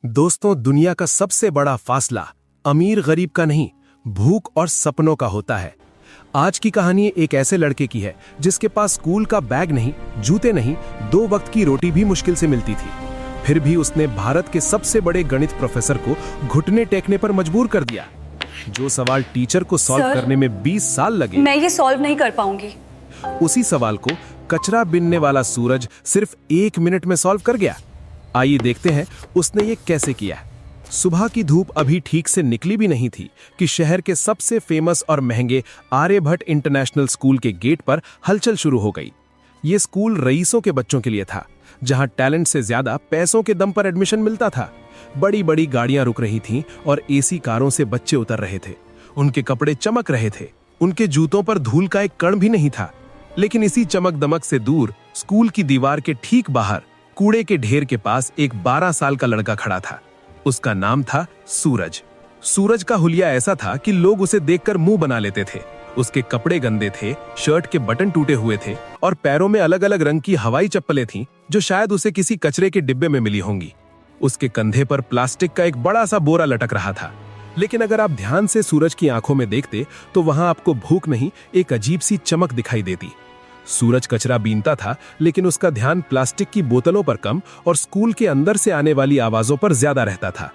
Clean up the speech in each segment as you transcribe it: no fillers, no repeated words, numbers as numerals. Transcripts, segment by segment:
दोस्तों, दुनिया का सबसे बड़ा फासला अमीर गरीब का नहीं, भूख और सपनों का होता है। आज की कहानी एक ऐसे लड़के की है जिसके पास स्कूल का बैग नहीं, जूते नहीं, 2 वक्त की रोटी भी मुश्किल से मिलती थी। फिर भी उसने भारत के सबसे बड़े गणित प्रोफेसर को घुटने टेकने पर मजबूर कर दिया। जो सवाल टीचर को सॉल्व करने में 20 साल लगे, मैं ये सॉल्व नहीं कर पाऊंगी। उसी सवाल को कचरा बीनने वाला सूरज सिर्फ 1 मिनट में सॉल्व कर गया। आइए देखते हैं उसने ये कैसे किया। सुबह की धूप अभी ठीक से निकली भी नहीं थी कि शहर के सबसे फेमस और महंगे आर्यभट्ट इंटरनेशनल स्कूल के गेट पर हलचल शुरू हो गई। ये स्कूल रईसों के बच्चों के लिए था, जहां टैलेंट से ज्यादा पैसों के दम पर एडमिशन मिलता था। बड़ी बड़ी गाड़ियां रुक रही थीं और एसी कारों से बच्चे उतर रहे थे। उनके कपड़े चमक रहे थे, उनके जूतों पर धूल का एक कण भी नहीं था। लेकिन इसी चमक दमक से दूर स्कूल की दीवार के ठीक बाहर कूड़े के ढेर के पास एक 12 साल का लड़का खड़ा था। उसका नाम था सूरज। सूरज का हुलिया ऐसा था कि लोग उसे देखकर मुंह बना लेते थे। उसके कपड़े गंदे थे, शर्ट के बटन टूटे हुए थे और पैरों में अलग अलग रंग की हवाई चप्पलें थीं, जो शायद उसे किसी कचरे के डिब्बे में मिली होंगी। उसके कंधे पर प्लास्टिक का एक बड़ा सा बोरा लटक रहा था। लेकिन अगर आप ध्यान से सूरज की आंखों में देखते तो वहां आपको भूख नहीं, एक अजीब सी चमक दिखाई देती। सूरज कचरा बीनता था, लेकिन उसका ध्यान प्लास्टिक की बोतलों पर कम और स्कूल के अंदर से आने वाली आवाजों पर ज्यादा रहता था।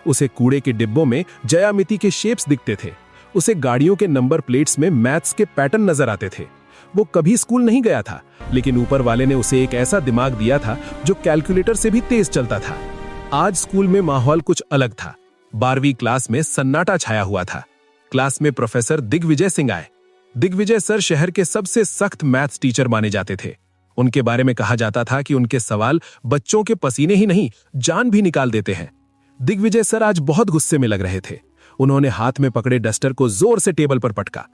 उसे कूड़े के डिब्बों में ज्यामिति के शेप्स दिखते थे। उसे गाड़ियों के नंबर प्लेट्स में मैथ्स के पैटर्न नजर आते थे। वो कभी स्कूल नहीं गया था, लेकिन ऊपर वाले ने उसे एक ऐसा दिमाग दिया था जो कैलकुलेटर से भी तेज चलता था। आज स्कूल में माहौल कुछ अलग था। 12वीं क्लास में सन्नाटा छाया हुआ था। क्लास में प्रोफेसर दिग्विजय सिंह आए। दिग्विजय सर शहर के सबसे सख्त मैथ्स टीचर माने जाते थे। उनके बारे में कहा जाता था कि उनके सवाल बच्चों के पसीने ही नहीं, जान भी निकाल देते हैं। दिग्विजय सर आज बहुत गुस्से में लग रहे थे। उन्होंने हाथ में पकड़े डस्टर को जोर से टेबल पर पटका।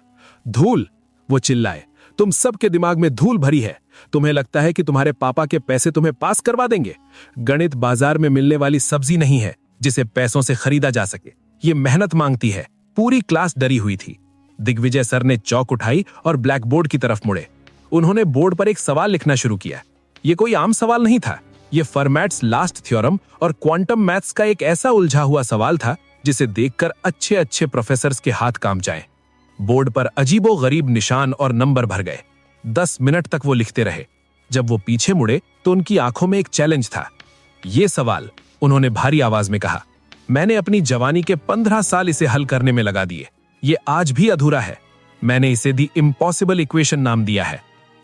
धूल, वो चिल्लाए, तुम सबके दिमाग में धूल भरी है। तुम्हें लगता है कि तुम्हारे पापा के पैसे तुम्हें पास करवा देंगे? गणित बाजार में मिलने वाली सब्जी नहीं है जिसे पैसों से खरीदा जा सके। ये मेहनत मांगती है। पूरी क्लास डरी हुई थी। दिग्विजय सर ने चौक उठाई और ब्लैक बोर्ड की तरफ मुड़े। उन्होंने बोर्ड पर एक सवाल लिखना शुरू किया। ये कोई आम सवाल नहीं था। ये फर्मैट्स लास्ट थ्योरम और क्वांटम मैथ्स का एक ऐसा उलझा हुआ सवाल था जिसे देखकर अच्छे अच्छे प्रोफेसर्स के हाथ कांप जाएं। बोर्ड पर अजीबो गरीब निशान और नंबर भर गए। 10 मिनट तक वो लिखते रहे। जब वो पीछे मुड़े तो उनकी आंखों में एक चैलेंज था। ये सवाल, उन्होंने भारी आवाज में कहा, मैंने अपनी जवानी के 15 साल इसे हल करने में लगा दिए। ये आज भी अधूरा है। मैंने इसे दी इम्पॉसिबल इक्वेशन नाम दिया है।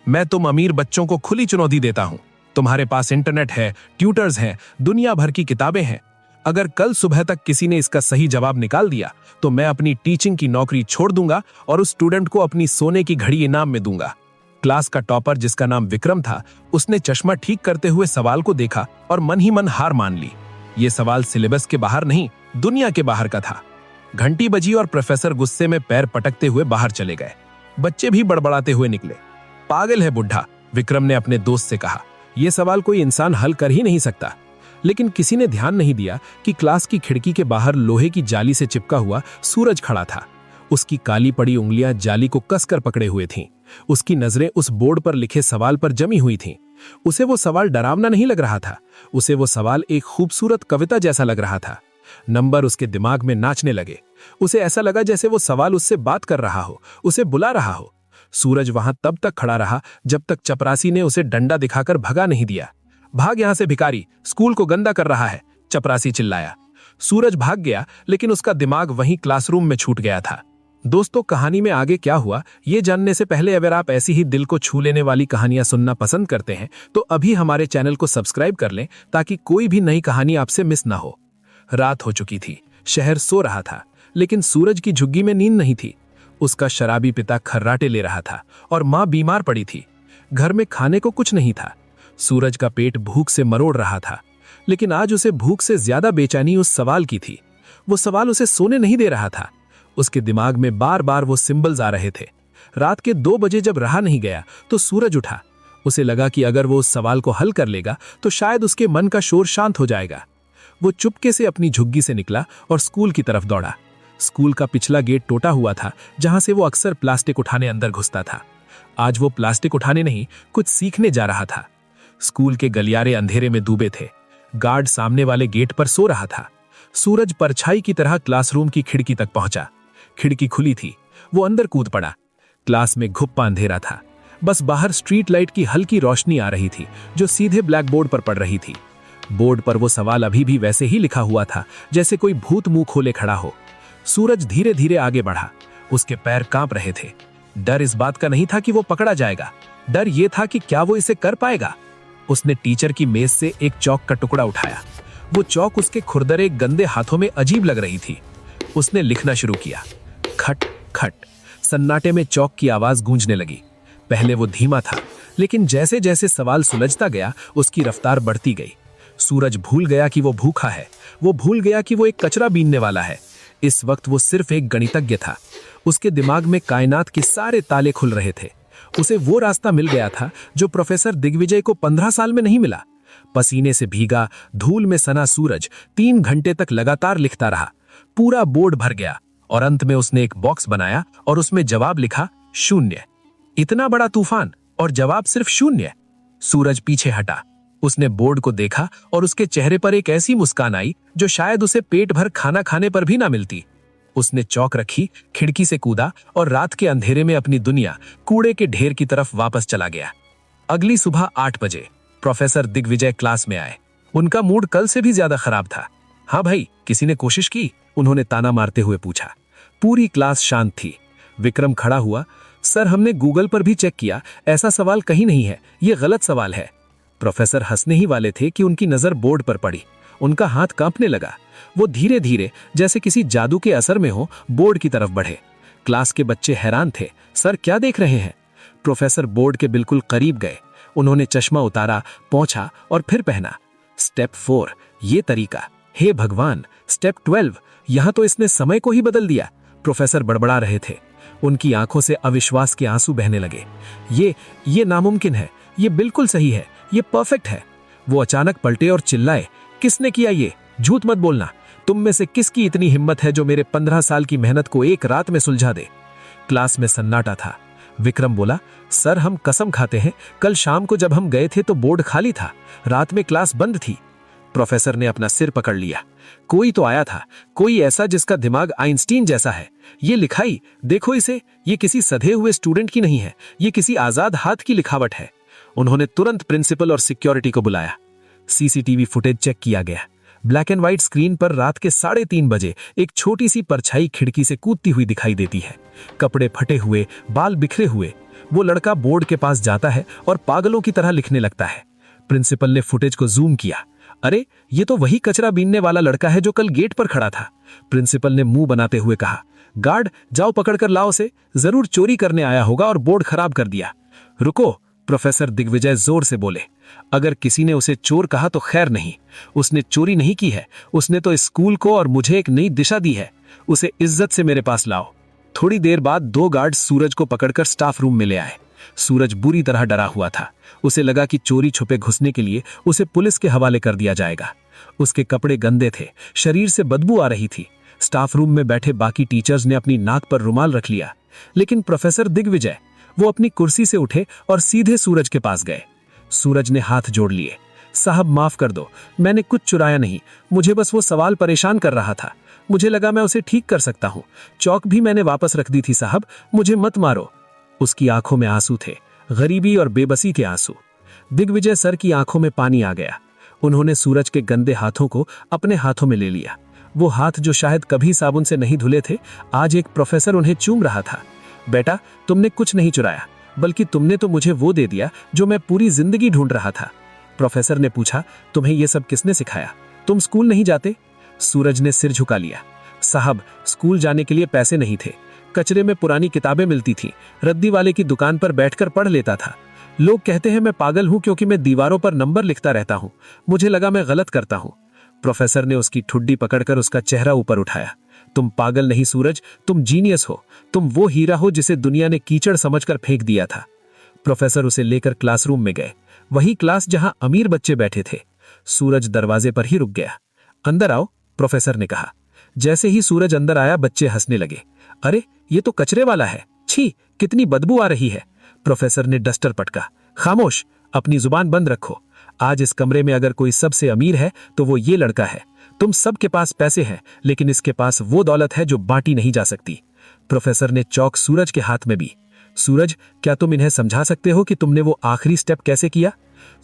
मैं तुम अमीर बच्चों को खुली चुनौती देता हूं। तुम्हारे पास इंटरनेट है, ट्यूटर्स हैं, दुनिया भर की किताबें हैं। अगर कल सुबह तक किसी ने इसका सही जवाब निकाल दिया तो मैं अपनी टीचिंग की नौकरी छोड़ दूंगा और उस स्टूडेंट को अपनी सोने की घड़ी इनाम में दूंगा। क्लास का टॉपर, जिसका नाम विक्रम था, उसने चश्मा ठीक करते हुए सवाल को देखा और मन ही मन हार मान ली। ये सवाल सिलेबस के बाहर नहीं, दुनिया के बाहर का था। घंटी बजी और प्रोफेसर गुस्से में पैर पटकते हुए बाहर चले गए। बच्चे भी बड़बड़ाते हुए निकले। पागल है बुढ़ा, विक्रम ने अपने दोस्त से कहा। यह सवाल कोई इंसान हल कर ही नहीं सकता। लेकिन किसी ने ध्यान नहीं दिया कि क्लास की खिड़की के बाहर लोहे की जाली से चिपका हुआ सूरज खड़ा था। उसकी काली पड़ी उंगलियां जाली को कसकर पकड़े हुए थीं। उसकी नजरें उस बोर्ड पर लिखे सवाल पर जमी हुई थीं। उसे वो सवाल डरावना नहीं लग रहा था। उसे वो सवाल एक खूबसूरत कविता जैसा लग रहा था। नंबर उसके दिमाग में नाचने लगे। उसे ऐसा लगा जैसे वो सवाल उससे बात कर रहा हो, उसे बुला रहा हो। सूरज वहां तब तक खड़ा रहा जब तक चपरासी ने उसे डंडा दिखाकर भगा नहीं दिया। भाग यहां से भिखारी, स्कूल को गंदा कर रहा है, चपरासी चिल्लाया। सूरज भाग गया, लेकिन उसका दिमाग वहीं क्लासरूम में छूट गया था। दोस्तों, कहानी में आगे क्या हुआ ये जानने से पहले अगर आप ऐसी ही दिल को छू लेने वाली कहानियां सुनना पसंद करते हैं तो अभी हमारे चैनल को सब्सक्राइब कर लें ताकि कोई भी नई कहानी आपसे मिस ना हो। रात हो चुकी थी। शहर सो रहा था, लेकिन सूरज की झुग्गी में नींद नहीं थी। उसका शराबी पिता खर्राटे ले रहा था और मां बीमार पड़ी थी। घर में खाने को कुछ नहीं था। सूरज का पेट भूख से मरोड़ रहा था, लेकिन आज उसे भूख से ज्यादा बेचैनी उस सवाल की थी। वो सवाल उसे सोने नहीं दे रहा था। उसके दिमाग में बार बार वो सिंबल्स आ रहे थे। रात के 2 बजे जब रहा नहीं गया तो सूरज उठा। उसे लगा कि अगर वो उस सवाल को हल कर लेगा तो शायद उसके मन का शोर शांत हो जाएगा। वो चुपके से अपनी झुग्गी से निकला और स्कूल की तरफ दौड़ा। स्कूल का पिछला गेट टूटा हुआ था, जहां से वो अक्सर प्लास्टिक उठाने अंदर घुसता था। आज वो प्लास्टिक उठाने नहीं, कुछ सीखने जा रहा था। स्कूल के गलियारे अंधेरे में डूबे थे। गार्ड सामने वाले गेट पर सो रहा था। सूरज परछाई की तरह क्लासरूम की खिड़की तक पहुंचा। खिड़की खुली थी, वो अंदर कूद पड़ा। क्लास में घुप्पा अंधेरा था, बस बाहर स्ट्रीट लाइट की हल्की रोशनी आ रही थी जो सीधे ब्लैक बोर्ड पर पड़ रही थी। बोर्ड पर वो सवाल अभी भी वैसे ही लिखा हुआ था जैसे कोई भूत मुंह खोले खड़ा हो। सूरज धीरे धीरे आगे बढ़ा, उसके पैर कांप रहे थे। डर इस बात का नहीं था कि वो पकड़ा जाएगा, डर ये था कि क्या वो इसे कर पाएगा। उसने टीचर की मेज से एक चौक का टुकड़ा उठाया। वो चौक उसके खुरदरे गंदे हाथों में अजीब लग रही थी। उसने लिखना शुरू किया। खट खट। सन्नाटे में चौक की आवाज गूंजने लगी। पहले वो धीमा था, लेकिन जैसे जैसे सवाल सुलझता गया उसकी रफ्तार बढ़ती गई। सूरज भूल गया कि वो भूखा है, वो भूल गया कि वो एक कचरा बीनने वाला है। इस वक्त वो सिर्फ एक गणितज्ञ था। उसके दिमाग में कायनात के सारे ताले खुल रहे थे। उसे वो रास्ता मिल गया था जो प्रोफेसर दिग्विजय को 15 साल में नहीं मिला। पसीने से भीगा, धूल में सना सूरज 3 घंटे तक लगातार लिखता रहा। पूरा बोर्ड भर गया और अंत में उसने एक बॉक्स बनाया और उसमें जवाब लिखा 0। इतना बड़ा तूफान और जवाब सिर्फ 0। सूरज पीछे हटा। उसने बोर्ड को देखा और उसके चेहरे पर एक ऐसी मुस्कान आई जो शायद उसे पेट भर खाना खाने पर भी ना मिलती। उसने चौक रखी, खिड़की से कूदा और रात के अंधेरे में अपनी दुनिया कूड़े के ढेर की तरफ वापस चला गया। अगली सुबह 8 बजे प्रोफेसर दिग्विजय क्लास में आए। उनका मूड कल से भी ज्यादा खराब था। हाँ भाई, किसी ने कोशिश की? उन्होंने ताना मारते हुए पूछा। पूरी क्लास शांत थी। विक्रम खड़ा हुआ। सर, हमने गूगल पर भी चेक किया, ऐसा सवाल कहीं नहीं है, ये गलत सवाल है। प्रोफेसर हंसने ही वाले थे कि उनकी नजर बोर्ड पर पड़ी। उनका हाथ कांपने लगा। वो धीरे धीरे जैसे किसी जादू के असर में हो बोर्ड की तरफ बढ़े। क्लास के बच्चे हैरान थे। सर, क्या देख रहे हैं? प्रोफेसर बोर्ड के बिल्कुल करीब गए। उन्होंने चश्मा उतारा, पोंछा और फिर पहना। स्टेप 4, ये तरीका। हे भगवान, स्टेप 12, यहां तो इसने समय को ही बदल दिया। प्रोफेसर बड़बड़ा रहे थे। उनकी आंखों से अविश्वास के आंसू बहने लगे। ये नामुमकिन है, ये बिल्कुल सही है, ये परफेक्ट है। वो अचानक पलटे और चिल्लाए, किसने किया ये? झूठ मत बोलना। तुम में से किसकी इतनी हिम्मत है जो मेरे 15 साल की मेहनत को एक रात में सुलझा दे? क्लास में सन्नाटा था। विक्रम बोला, सर, हम कसम खाते हैं, कल शाम को जब हम गए थे तो बोर्ड खाली था, रात में क्लास बंद थी। प्रोफेसर ने अपना सिर पकड़ लिया। कोई तो आया था, कोई ऐसा जिसका दिमाग आइंस्टीन जैसा है। ये लिखाई देखो इसे, ये किसी सधे हुए स्टूडेंट की नहीं है, ये किसी आजाद हाथ की लिखावट है। उन्होंने तुरंत प्रिंसिपल और सिक्योरिटी को बुलाया। सीसीटीवी फुटेज चेक किया गया। ब्लैक एंड व्हाइट स्क्रीन पर रात के 3:30 बजे एक छोटी सी परछाई खिड़की से कूदती हुई दिखाई देती है। कपड़े फटे हुए, बाल बिखरे हुए। वो लड़का बोर्ड के पास जाता है और पागलों की तरह लिखने लगता है। प्रिंसिपल ने फुटेज को जूम किया। अरे, ये तो वही कचरा बीनने वाला लड़का है जो कल गेट पर खड़ा था। प्रिंसिपल ने मुंह बनाते हुए कहा, गार्ड, जाओ पकड़ कर लाओ उसे, जरूर चोरी करने आया होगा और बोर्ड खराब कर दिया। रुको, प्रोफेसर दिग्विजय जोर से बोले। अगर किसी ने उसे चोर कहा तो खैर नहीं, उसने चोरी नहीं की है, उसने तो स्कूल को और मुझे एक नई दिशा दी है। उसे इज्जत से मेरे पास लाओ। थोड़ी देर बाद 2 गार्ड सूरज को पकड़कर स्टाफ रूम में ले आए। सूरज बुरी तरह डरा हुआ था। उसे लगा कि चोरी छुपे घुसने के लिए उसे पुलिस के हवाले कर दिया जाएगा। उसके कपड़े गंदे थे, शरीर से बदबू आ रही थी। स्टाफ रूम में बैठे बाकी टीचर्स ने अपनी नाक पर रुमाल रख लिया, लेकिन प्रोफेसर दिग्विजय, वो अपनी कुर्सी से उठे और सीधे सूरज के पास गए। सूरज ने हाथ जोड़ लिए। साहब, माफ कर दो, मैंने कुछ चुराया नहीं, मुझे बस वो सवाल परेशान कर रहा था। मुझे लगा मैं उसे ठीक कर सकता हूँ। चौक भी मैंने वापस रख दी थी साहब, मुझे मत मारो। उसकी आंखों में आंसू थे, गरीबी और बेबसी के आंसू। दिग्विजय सर की आंखों में पानी आ गया। उन्होंने सूरज के गंदे हाथों को अपने हाथों में ले लिया। वो हाथ जो शायद कभी साबुन से नहीं धुले थे, आज एक प्रोफेसर उन्हें चूम रहा था। बेटा, तुमने कुछ नहीं चुराया, बल्कि तुमने तो मुझे वो दे दिया जो मैं पूरी जिंदगी ढूंढ रहा था। प्रोफेसर ने पूछा, तुम्हें ये सब किसने सिखाया? तुम स्कूल नहीं जाते? सूरज ने सिर झुका लिया। साहब, स्कूल जाने के लिए पैसे नहीं थे। कचरे में पुरानी किताबें मिलती थी, रद्दी वाले की दुकान पर बैठकर पढ़ लेता था। लोग कहते हैं मैं पागल हूं क्योंकि मैं दीवारों पर नंबर लिखता रहता हूं। मुझे लगा मैं गलत करता हूं। प्रोफेसर ने उसकी ठुड्डी पकड़कर उसका चेहरा ऊपर उठाया। तुम पागल नहीं सूरज, तुम जीनियस हो। तुम वो हीरा हो जिसे दुनिया ने कीचड़ समझकर फेंक दिया था। प्रोफेसर उसे लेकर क्लासरूम में गए, वही क्लास जहां अमीर बच्चे बैठे थे। सूरज दरवाजे पर ही रुक गया। अंदर आओ, प्रोफेसर ने कहा। जैसे ही सूरज अंदर आया, बच्चे हंसने लगे। अरे, ये तो कचरे वाला है, छी, कितनी बदबू आ रही है। प्रोफेसर ने डस्टर पटका। खामोश, अपनी जुबान बंद रखो। आज इस कमरे में अगर कोई सबसे अमीर है तो वो ये लड़का है। तुम सबके पास पैसे हैं, लेकिन इसके पास वो दौलत है जो बांटी नहीं जा सकती। प्रोफेसर ने चौक सूरज के हाथ में भी। सूरज, क्या तुम इन्हें समझा सकते हो कि तुमने वो आखिरी स्टेप कैसे किया?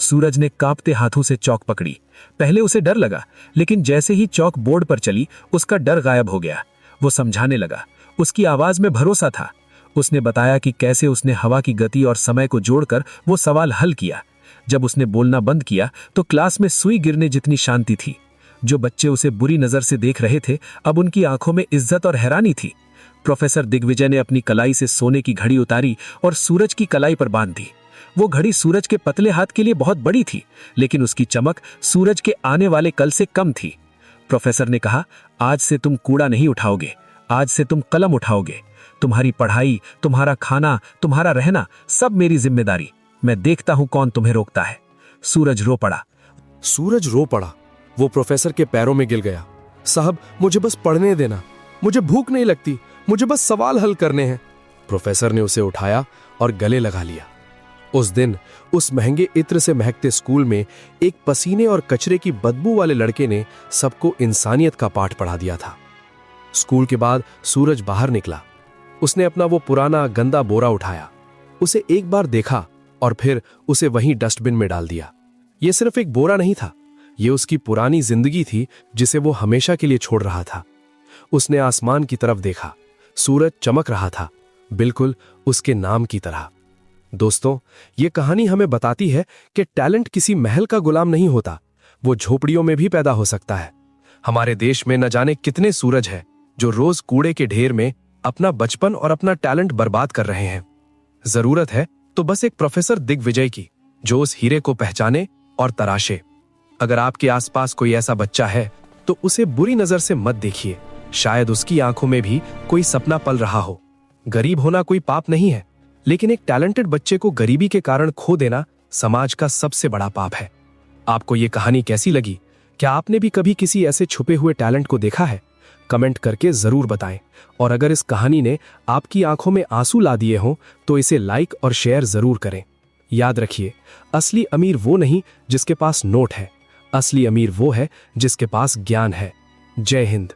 सूरज ने कांपते हाथों से चौक पकड़ी। पहले उसे डर लगा, लेकिन जैसे ही चौक बोर्ड पर चली उसका डर गायब हो गया। वो समझाने लगा। उसकी आवाज में भरोसा था। उसने बताया कि कैसे उसने हवा की गति और समय को जोड़कर वो सवाल हल किया। जब उसने बोलना बंद किया तो क्लास में सुई गिरने जितनी शांति थी। जो बच्चे उसे बुरी नजर से देख रहे थे, अब उनकी आंखों में इज्जत और हैरानी थी। प्रोफेसर दिग्विजय ने अपनी कलाई से सोने की घड़ी उतारी और सूरज की कलाई पर बांध दी। वो घड़ी सूरज के पतले हाथ के लिए बहुत बड़ी थी, लेकिन उसकी चमक सूरज के आने वाले कल से कम थी। प्रोफेसर ने कहा, आज से तुम कूड़ा नहीं उठाओगे, आज से तुम कलम उठाओगे। तुम्हारी पढ़ाई, तुम्हारा खाना, तुम्हारा रहना, सब मेरी जिम्मेदारी। मैं देखता हूं कौन तुम्हें रोकता है। सूरज रो पड़ा। सूरज रो पड़ा। वो प्रोफेसर के पैरों में गिर गया। साहब, मुझे बस पढ़ने देना, मुझे भूख नहीं लगती, मुझे बस सवाल हल करने हैं। प्रोफेसर ने उसे उठाया और गले लगा लिया। उस दिन उस महंगे इत्र से महकते स्कूल में एक पसीने और कचरे की बदबू वाले लड़के ने सबको इंसानियत का पाठ पढ़ा दिया था। स्कूल के बाद सूरज बाहर निकला। उसने अपना वो पुराना गंदा बोरा उठाया, उसे एक बार देखा और फिर उसे वहीं डस्टबिन में डाल दिया। ये सिर्फ एक बोरा नहीं था, ये उसकी पुरानी जिंदगी थी जिसे वो हमेशा के लिए छोड़ रहा था। उसने आसमान की तरफ देखा। सूरज चमक रहा था, बिल्कुल उसके नाम की तरह। दोस्तों, ये कहानी हमें बताती है कि टैलेंट किसी महल का गुलाम नहीं होता, वो झोपड़ियों में भी पैदा हो सकता है। हमारे देश में न जाने कितने सूरज हैं जो रोज कूड़े के ढेर में अपना बचपन और अपना टैलेंट बर्बाद कर रहे हैं। जरूरत है तो बस एक प्रोफेसर दिग्विजय की, जो उस हीरे को पहचाने और तराशे। अगर आपके आसपास कोई ऐसा बच्चा है तो उसे बुरी नजर से मत देखिए। शायद उसकी आंखों में भी कोई सपना पल रहा हो। गरीब होना कोई पाप नहीं है, लेकिन एक टैलेंटेड बच्चे को गरीबी के कारण खो देना समाज का सबसे बड़ा पाप है। आपको ये कहानी कैसी लगी? क्या आपने भी कभी किसी ऐसे छुपे हुए टैलेंट को देखा है? कमेंट करके जरूर बताएं। और अगर इस कहानी ने आपकी आंखों में आंसू ला दिए हों तो इसे लाइक और शेयर जरूर करें। याद रखिए, असली अमीर वो नहीं जिसके पास नोट है, असली अमीर वो है जिसके पास ज्ञान है। जय हिंद।